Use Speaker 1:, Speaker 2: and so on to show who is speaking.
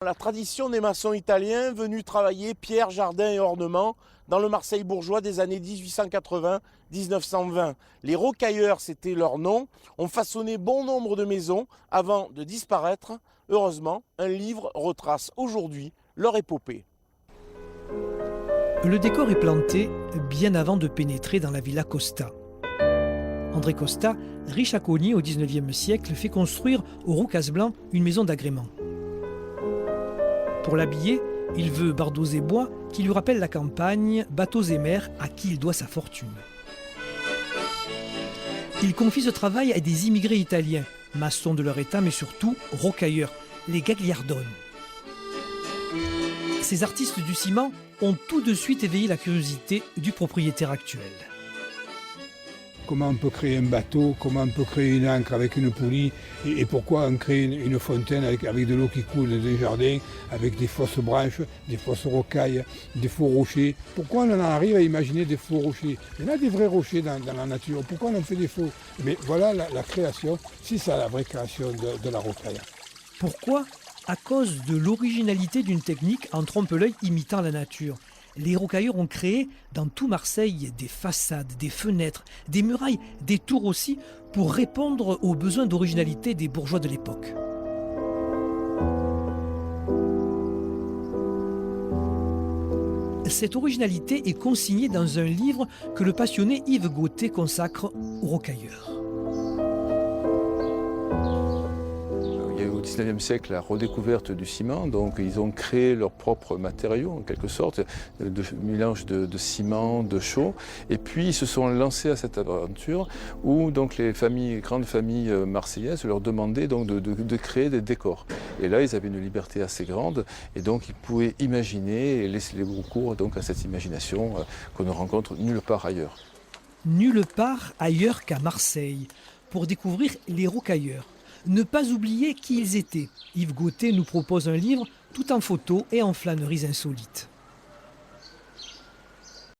Speaker 1: La tradition des maçons italiens venus travailler pierre, jardin et ornements dans le Marseille bourgeois des années 1880-1920. Les rocailleurs, c'était leur nom, ont façonné bon nombre de maisons avant de disparaître. Heureusement, un livre retrace aujourd'hui leur épopée.
Speaker 2: Le décor est planté bien avant de pénétrer dans la Villa Costa. André Costa, riche à Cogny au XIXe siècle, fait construire au Roucas-Blanc une maison d'agrément. Pour l'habiller, il veut bardozes bois qui lui rappellent la campagne, bateaux et mers à qui il doit sa fortune. Il confie ce travail à des immigrés italiens, maçons de leur état mais surtout rocailleurs, les Gagliardone. Ces artistes du ciment ont tout de suite éveillé la curiosité du propriétaire actuel.
Speaker 3: Comment on peut créer un bateau, comment on peut créer une ancre avec une poulie et pourquoi on crée une fontaine avec de l'eau qui coule dans un jardin, avec des fausses branches, des fausses rocailles, des faux rochers. Pourquoi on en arrive à imaginer des faux rochers? Il y en a des vrais rochers dans la nature, pourquoi on en fait des faux? Mais voilà la création, c'est ça la vraie création de la rocaille.
Speaker 2: Pourquoi? À cause de l'originalité d'une technique en trompe-l'œil imitant la nature. Les rocailleurs ont créé dans tout Marseille des façades, des fenêtres, des murailles, des tours aussi, pour répondre aux besoins d'originalité des bourgeois de l'époque. Cette originalité est consignée dans un livre que le passionné Yves Gauthier consacre aux rocailleurs.
Speaker 4: Il y a eu au XIXe siècle la redécouverte du ciment, donc ils ont créé leurs propres matériaux en quelque sorte, de mélange de ciment, de chaux, et puis ils se sont lancés à cette aventure où donc les grandes familles marseillaises leur demandaient donc de créer des décors. Et là ils avaient une liberté assez grande et donc ils pouvaient imaginer et laisser libre cours donc à cette imagination qu'on ne rencontre nulle part ailleurs.
Speaker 2: Nulle part ailleurs qu'à Marseille, pour découvrir les rocailleurs. Ne pas oublier qui ils étaient. Yves Gauthier nous propose un livre tout en photos et en flâneries insolites.